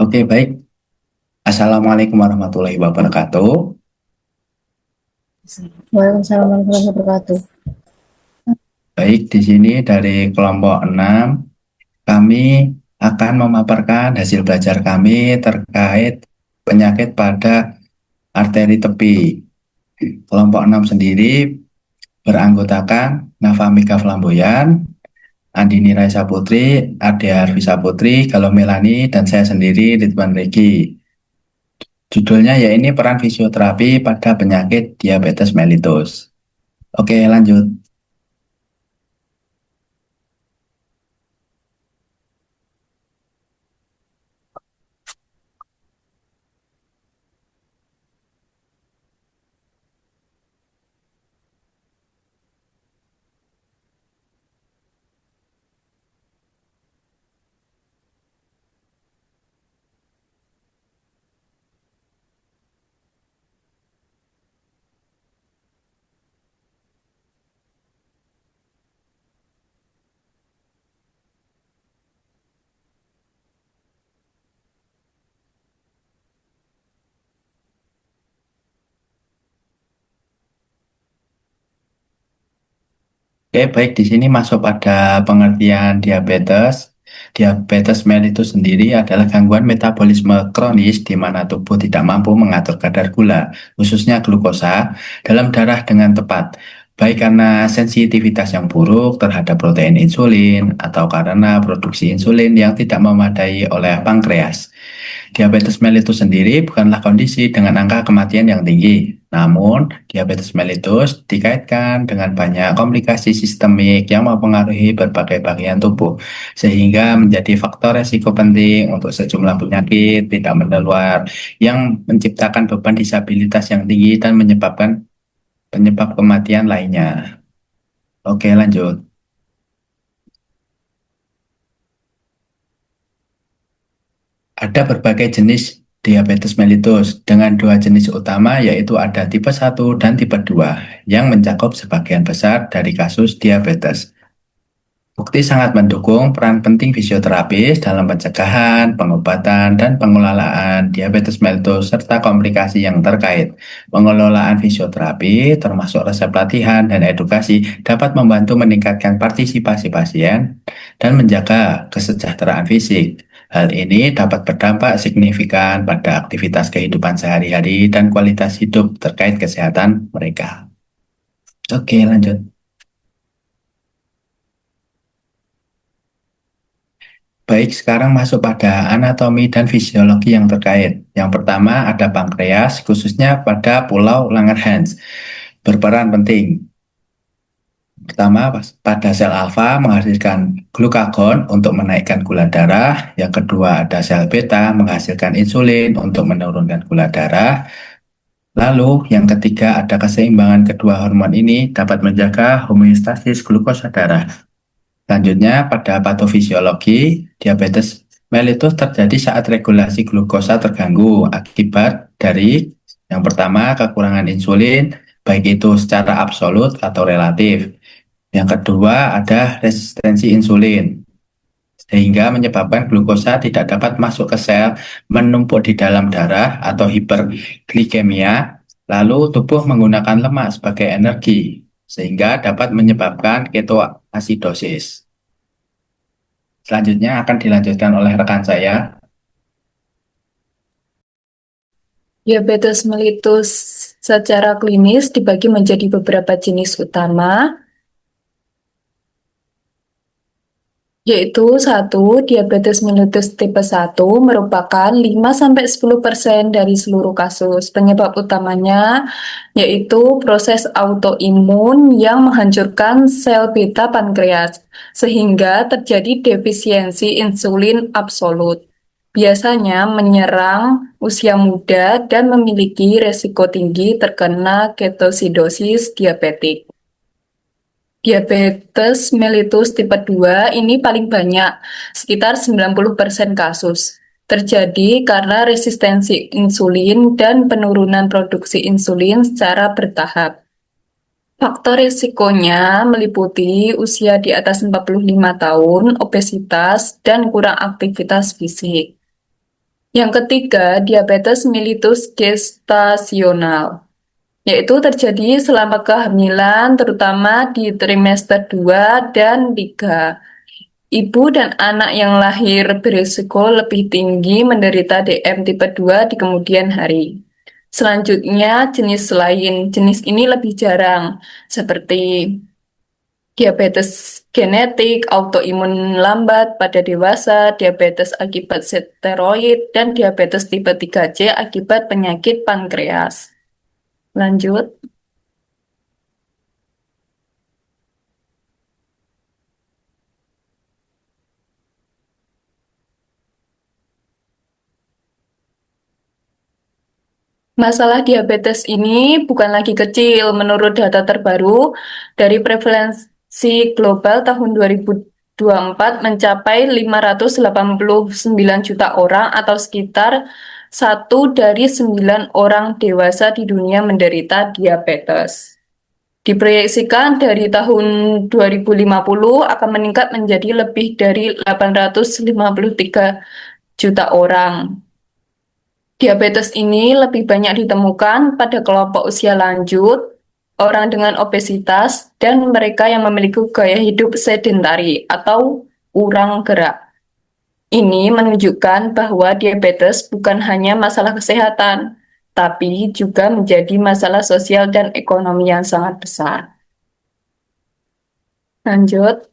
Oke, baik. Assalamualaikum warahmatullahi wabarakatuh. Waalaikumsalam warahmatullahi wabarakatuh. Baik, di sini dari kelompok 6, kami akan memaparkan hasil belajar kami terkait penyakit pada arteri tepi. Kelompok 6 sendiri beranggotakan Navamika Flamboyan, Andini Raisa Putri, Ade Arvisa Putri, Galuh Melani, dan saya sendiri, Ridwan Regi. Judulnya ya ini peran fisioterapi pada penyakit diabetes mellitus. Oke, lanjut. Oke, baik, di sini masuk pada pengertian diabetes. Diabetes mellitus sendiri adalah gangguan metabolisme kronis di mana tubuh tidak mampu mengatur kadar gula, khususnya glukosa, dalam darah dengan tepat, baik karena sensitivitas yang buruk terhadap protein insulin atau karena produksi insulin yang tidak memadai oleh pankreas. Diabetes mellitus sendiri bukanlah kondisi dengan angka kematian yang tinggi, namun diabetes mellitus dikaitkan dengan banyak komplikasi sistemik yang mempengaruhi berbagai bagian tubuh, sehingga menjadi faktor resiko penting untuk sejumlah penyakit tidak menular yang menciptakan beban disabilitas yang tinggi dan menyebabkan penyebab kematian lainnya. Oke, lanjut. Ada berbagai jenis diabetes mellitus dengan dua jenis utama yaitu ada tipe 1 dan tipe 2 yang mencakup sebagian besar dari kasus diabetes. Bukti sangat mendukung peran penting fisioterapis dalam pencegahan, pengobatan, dan pengelolaan diabetes mellitus serta komplikasi yang terkait. Pengelolaan fisioterapi termasuk resep latihan dan edukasi dapat membantu meningkatkan partisipasi pasien dan menjaga kesejahteraan fisik. Hal ini dapat berdampak signifikan pada aktivitas kehidupan sehari-hari dan kualitas hidup terkait kesehatan mereka. Oke, lanjut. Baik, sekarang masuk pada anatomi dan fisiologi yang terkait. Yang pertama ada pankreas, khususnya pada pulau Langerhans, berperan penting. Pertama, pada sel alfa menghasilkan glukagon untuk menaikkan gula darah. Yang kedua, ada sel beta menghasilkan insulin untuk menurunkan gula darah. Lalu, yang ketiga, ada keseimbangan kedua hormon ini dapat menjaga homeostasis glukosa darah. Selanjutnya, pada patofisiologi, diabetes mellitus terjadi saat regulasi glukosa terganggu akibat dari yang pertama, kekurangan insulin, baik itu secara absolut atau relatif. Yang kedua, ada resistensi insulin, sehingga menyebabkan glukosa tidak dapat masuk ke sel, menumpuk di dalam darah atau hiperglikemia, lalu tubuh menggunakan lemak sebagai energi, sehingga dapat menyebabkan ketoasidosis. Selanjutnya akan dilanjutkan oleh rekan saya. Diabetes mellitus secara klinis dibagi menjadi beberapa jenis utama, yaitu satu, diabetes mellitus tipe 1 merupakan 5-10% dari seluruh kasus. Penyebab utamanya yaitu proses autoimun yang menghancurkan sel beta pankreas, sehingga terjadi defisiensi insulin absolut. Biasanya menyerang usia muda dan memiliki resiko tinggi terkena ketosidosis diabetik. Diabetes mellitus tipe 2 ini paling banyak, sekitar 90% kasus. Terjadi karena resistensi insulin dan penurunan produksi insulin secara bertahap. Faktor risikonya meliputi usia di atas 45 tahun, obesitas, dan kurang aktivitas fisik. Yang ketiga, diabetes mellitus gestasional, yaitu terjadi selama kehamilan, terutama di trimester 2 dan 3. Ibu dan anak yang lahir berisiko lebih tinggi menderita DM tipe 2 di kemudian hari. Selanjutnya, jenis lain. Jenis ini lebih jarang, seperti diabetes genetik, autoimun lambat pada dewasa, diabetes akibat steroid, dan diabetes tipe 3C akibat penyakit pankreas. Lanjut. Masalah diabetes ini bukan lagi kecil. Menurut data terbaru dari prevalensi global tahun 2024 mencapai 589 juta orang atau sekitar 1 dari 9 orang dewasa di dunia menderita diabetes. Diproyeksikan dari tahun 2050 akan meningkat menjadi lebih dari 853 juta orang. Diabetes ini lebih banyak ditemukan pada kelompok usia lanjut, orang dengan obesitas, dan mereka yang memiliki gaya hidup sedentari atau kurang gerak. Ini menunjukkan bahwa diabetes bukan hanya masalah kesehatan, tapi juga menjadi masalah sosial dan ekonomi yang sangat besar. Lanjut.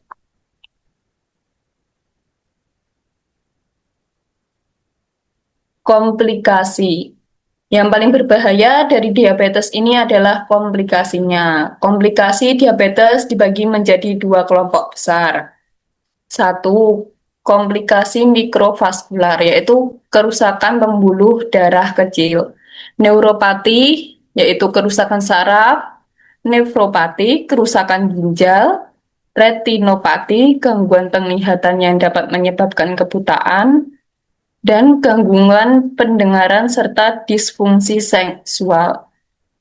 Komplikasi. Yang paling berbahaya dari diabetes ini adalah komplikasinya. Komplikasi diabetes dibagi menjadi dua kelompok besar. Satu, komplikasi mikrovaskular, yaitu kerusakan pembuluh darah kecil. Neuropati, yaitu kerusakan saraf. Nefropati, kerusakan ginjal. Retinopati, gangguan penglihatan yang dapat menyebabkan kebutaan dan gangguan pendengaran serta disfungsi seksual.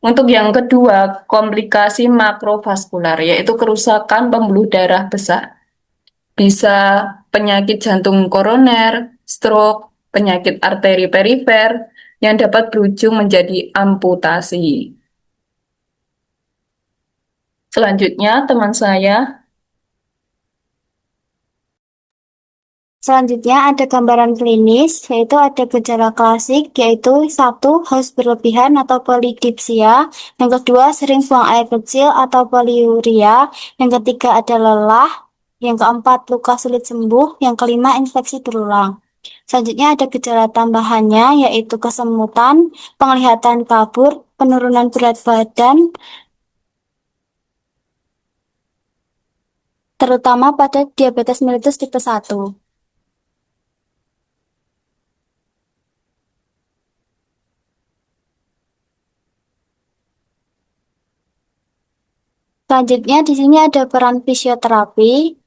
Untuk yang kedua, komplikasi makrovaskular, yaitu kerusakan pembuluh darah besar. Bisa penyakit jantung koroner, stroke, penyakit arteri perifer, yang dapat berujung menjadi amputasi. Selanjutnya, teman saya. Selanjutnya ada gambaran klinis, yaitu ada gejala klasik, yaitu satu, haus berlebihan atau polidipsia, yang kedua sering buang air kecil atau poliuria, yang ketiga ada lelah, yang keempat luka sulit sembuh, yang kelima infeksi berulang. Selanjutnya ada gejala tambahannya, yaitu kesemutan, penglihatan kabur, penurunan berat badan, terutama pada diabetes mellitus tipe 1. Selanjutnya di sini ada peran fisioterapi.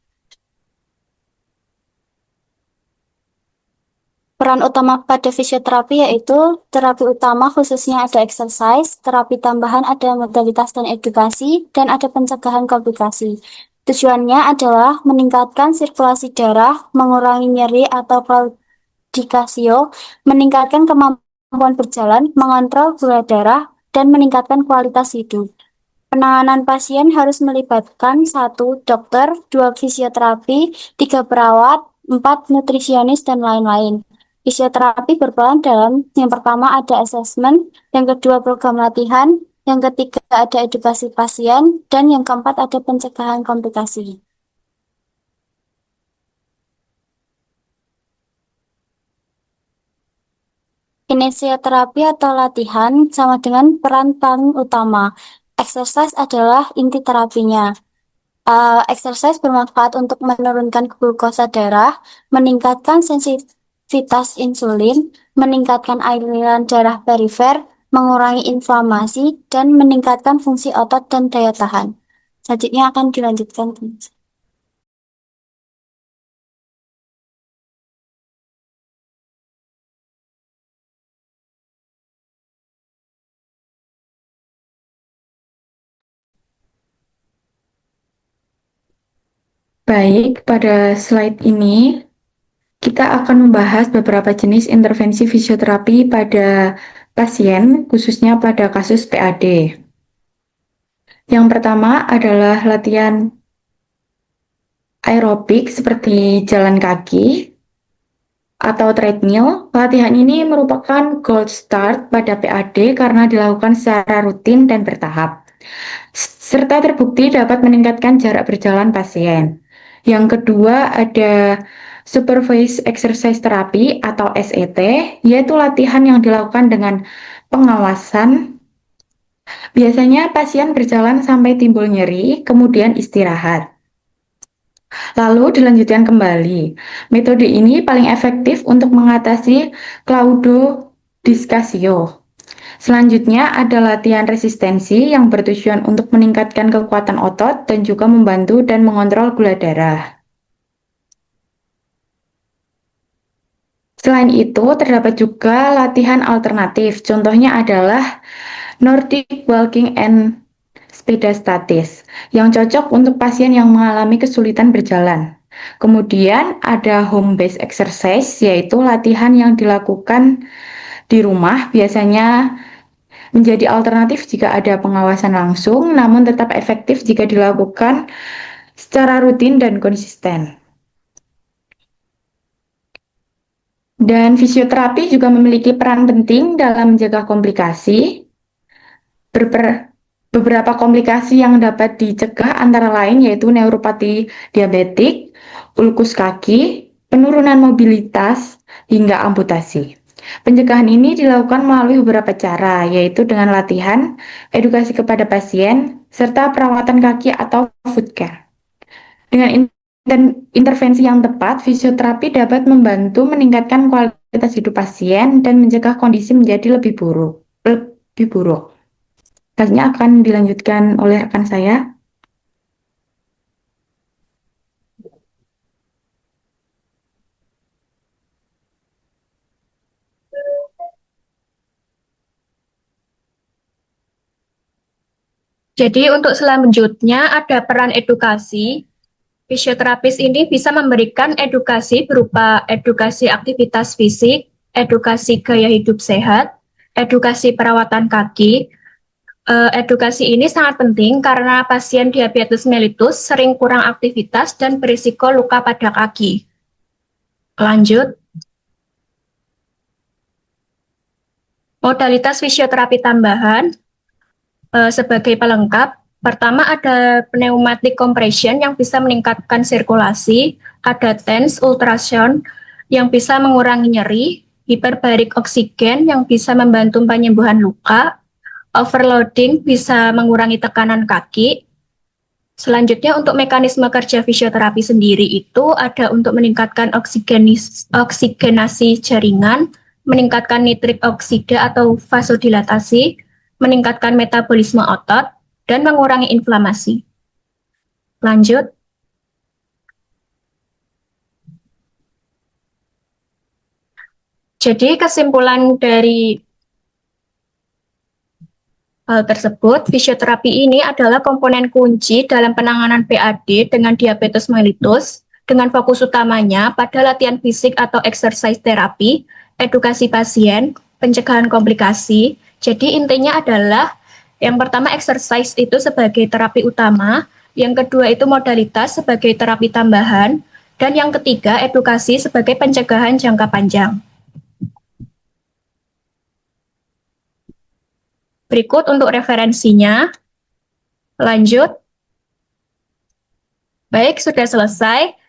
Peran utama pada fisioterapi yaitu terapi utama khususnya ada exercise, terapi tambahan ada modalitas dan edukasi, dan ada pencegahan komplikasi. Tujuannya adalah meningkatkan sirkulasi darah, mengurangi nyeri atau claudication, meningkatkan kemampuan berjalan, mengontrol gula darah, dan meningkatkan kualitas hidup. Penanganan pasien harus melibatkan 1 dokter, 2 fisioterapi, 3 perawat, 4 nutrisionis, dan lain-lain. Fisioterapi berperan dalam yang pertama ada asesmen, yang kedua program latihan, yang ketiga ada edukasi pasien, dan yang keempat ada pencegahan komplikasi. Kinesioterapi atau latihan sama dengan peran paling utama. Exercise adalah inti terapinya. Exercise bermanfaat untuk menurunkan glukosa darah, meningkatkan sensitivitas insulin, meningkatkan aliran darah perifer, mengurangi inflamasi, dan meningkatkan fungsi otot dan daya tahan. Selanjutnya akan dilanjutkan. Baik, pada slide ini kita akan membahas beberapa jenis intervensi fisioterapi pada pasien, khususnya pada kasus PAD. Yang pertama adalah latihan aerobik seperti jalan kaki atau treadmill. Latihan ini merupakan gold start pada PAD karena dilakukan secara rutin dan bertahap, serta terbukti dapat meningkatkan jarak berjalan pasien. Yang kedua ada Supervised Exercise Therapy atau SET, yaitu latihan yang dilakukan dengan pengawasan. Biasanya pasien berjalan sampai timbul nyeri, kemudian istirahat. Lalu dilanjutkan kembali. Metode ini paling efektif untuk mengatasi claudication. Selanjutnya ada latihan resistensi yang bertujuan untuk meningkatkan kekuatan otot dan juga membantu dan mengontrol gula darah. Selain itu, terdapat juga latihan alternatif. Contohnya adalah Nordic Walking and sepeda statis yang cocok untuk pasien yang mengalami kesulitan berjalan. Kemudian ada home based exercise, yaitu latihan yang dilakukan di rumah, biasanya menjadi alternatif jika ada pengawasan langsung, namun tetap efektif jika dilakukan secara rutin dan konsisten. Dan fisioterapi juga memiliki peran penting dalam mencegah komplikasi. Beberapa komplikasi yang dapat dicegah antara lain yaitu neuropati diabetik, ulkus kaki, penurunan mobilitas, hingga amputasi. Pencegahan ini dilakukan melalui beberapa cara, yaitu dengan latihan, edukasi kepada pasien, serta perawatan kaki atau foot care. Dengan intervensi yang tepat, fisioterapi dapat membantu meningkatkan kualitas hidup pasien dan mencegah kondisi menjadi lebih buruk. Selanjutnya akan dilanjutkan oleh rekan saya. Jadi untuk selanjutnya ada peran edukasi. Fisioterapis ini bisa memberikan edukasi berupa edukasi aktivitas fisik, edukasi gaya hidup sehat, edukasi perawatan kaki. Edukasi ini sangat penting karena pasien diabetes mellitus sering kurang aktivitas dan berisiko luka pada kaki. Lanjut. Modalitas fisioterapi tambahan sebagai pelengkap. Pertama ada pneumatic compression yang bisa meningkatkan sirkulasi, ada TENS ultrasound yang bisa mengurangi nyeri, hiperbarik oksigen yang bisa membantu penyembuhan luka, overloading bisa mengurangi tekanan kaki. Selanjutnya untuk mekanisme kerja fisioterapi sendiri itu ada untuk meningkatkan oksigenasi jaringan, meningkatkan nitrik oksida atau vasodilatasi, meningkatkan metabolisme otot, dan mengurangi inflamasi. Lanjut. Jadi kesimpulan dari hal tersebut, fisioterapi ini adalah komponen kunci dalam penanganan PAD dengan diabetes mellitus, dengan fokus utamanya pada latihan fisik atau exercise terapi, edukasi pasien, pencegahan komplikasi. Jadi intinya adalah yang pertama exercise itu sebagai terapi utama, yang kedua itu modalitas sebagai terapi tambahan, dan yang ketiga edukasi sebagai pencegahan jangka panjang. Berikut untuk referensinya. Lanjut. Baik, sudah selesai.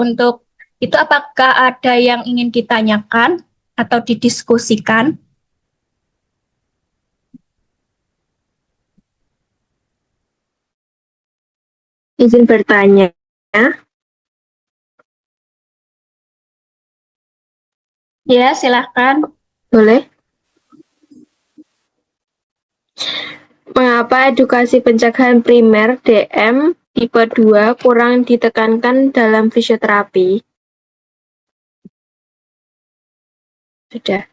Untuk itu apakah ada yang ingin ditanyakan atau didiskusikan? Izin bertanya. Ya, silahkan. Boleh. Mengapa edukasi pencegahan primer DM tipe 2 kurang ditekankan dalam fisioterapi? Sudah.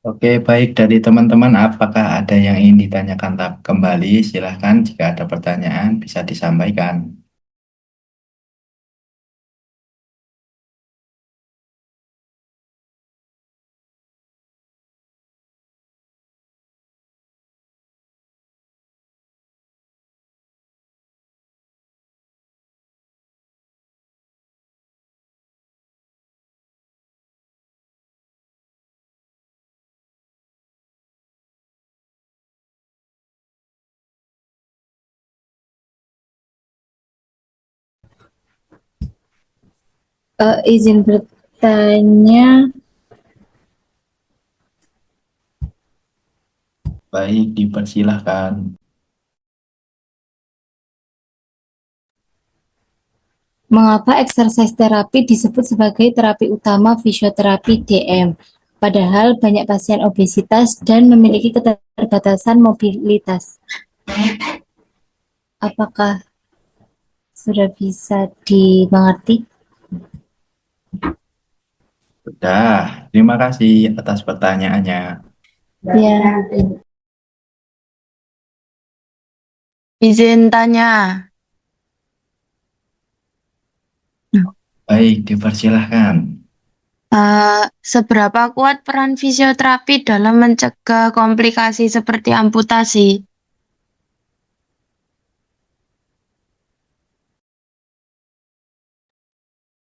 Oke, baik dari teman-teman, apakah ada yang ingin ditanyakan kembali? Silahkan, jika ada pertanyaan bisa disampaikan. Izin bertanya, Baik, dipersilahkan. mengapa exercise terapi disebut sebagai terapi utama fisioterapi DM, padahal banyak pasien obesitas dan memiliki keterbatasan mobilitas? Apakah sudah bisa dimengerti? Sudah, terima kasih atas pertanyaannya. Ya, Izin tanya, Baik, dipersilahkan. seberapa kuat peran fisioterapi dalam mencegah komplikasi seperti amputasi?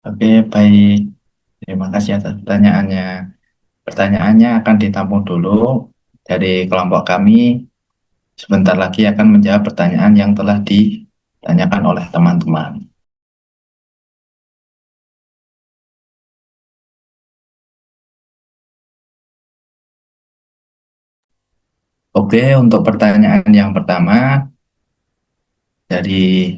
Oke, baik. Terima kasih atas pertanyaannya. Pertanyaannya akan ditampung dulu dari kelompok kami. Sebentar lagi akan menjawab pertanyaan yang telah ditanyakan oleh teman-teman. Oke, untuk pertanyaan yang pertama dari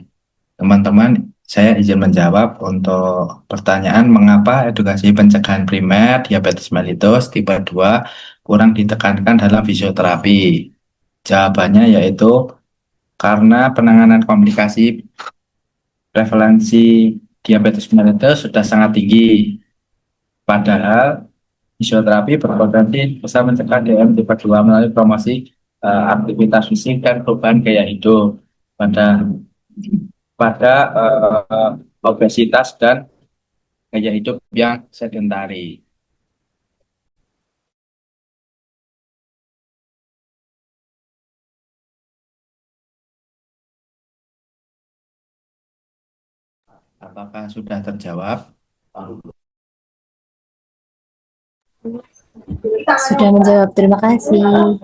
teman-teman, saya izin menjawab untuk pertanyaan mengapa edukasi pencegahan primer diabetes mellitus tipe 2 kurang ditekankan dalam fisioterapi. Jawabannya yaitu karena penanganan komplikasi prevalensi diabetes mellitus sudah sangat tinggi. Padahal fisioterapi berpotensi bisa mencegah DM tipe 2 melalui promosi aktivitas fisik dan perubahan gaya hidup pada pada obesitas dan gaya hidup yang sedentari. Apakah sudah terjawab? sudah menjawab. Terima kasih.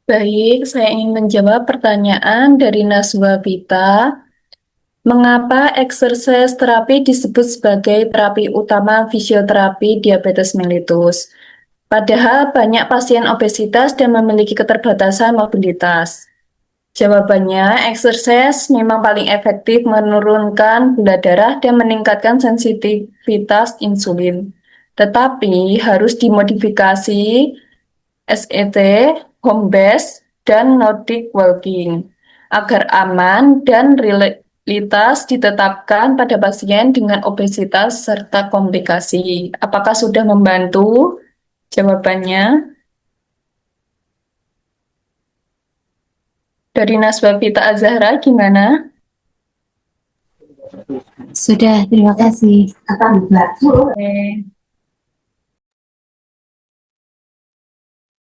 Baik, saya ingin menjawab pertanyaan dari Nazwa Vita. Mengapa exercise terapi disebut sebagai terapi utama fisioterapi diabetes mellitus? Padahal banyak pasien obesitas dan memiliki keterbatasan mobilitas. Jawabannya, exercise memang paling efektif menurunkan gula darah dan meningkatkan sensitivitas insulin. Tetapi harus dimodifikasi SET, home base, dan Nordic walking agar aman dan realitas ditetapkan pada pasien dengan obesitas serta komplikasi. Apakah sudah membantu? Jawabannya dari Naswa Vita Azahra gimana? Sudah, terima kasih. Oke.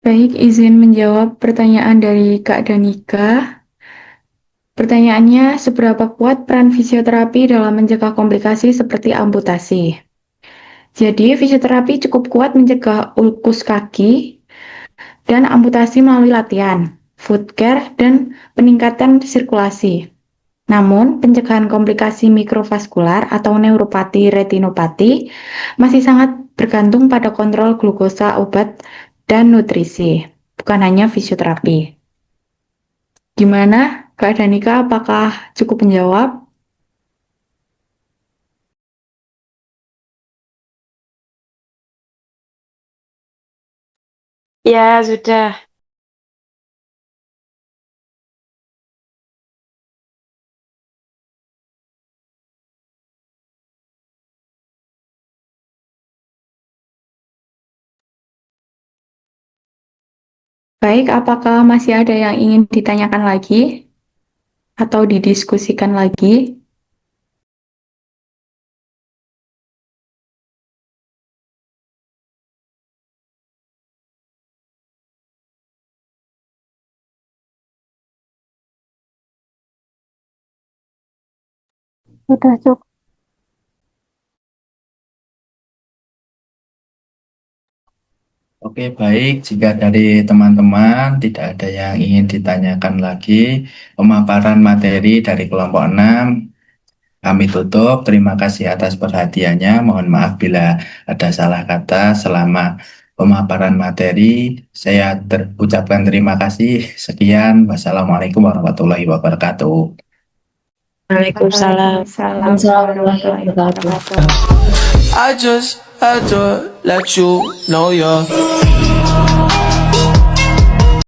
Baik, izin menjawab pertanyaan dari Kak Danika. Pertanyaannya, seberapa kuat peran fisioterapi dalam mencegah komplikasi seperti amputasi? Jadi, fisioterapi cukup kuat mencegah ulkus kaki dan amputasi melalui latihan, foot care, dan peningkatan sirkulasi. Namun, pencegahan komplikasi mikrovaskular atau neuropati retinopati masih sangat bergantung pada kontrol glukosa obat dan nutrisi, bukan hanya fisioterapi. Gimana, Kak Danika, apakah cukup menjawab? Ya, sudah. Baik, apakah masih ada yang ingin ditanyakan lagi atau didiskusikan lagi? Sudah cukup. Oke, baik. Jika dari teman-teman tidak ada yang ingin ditanyakan lagi, pemaparan materi dari kelompok 6 kami tutup. Terima kasih atas perhatiannya. Mohon maaf bila ada salah kata selama pemaparan materi. Saya ucapkan terima kasih. Sekian. Wassalamualaikum warahmatullahi wabarakatuh. Waalaikumsalam. Warahmatullahi wabarakatuh. I just had to let you know you're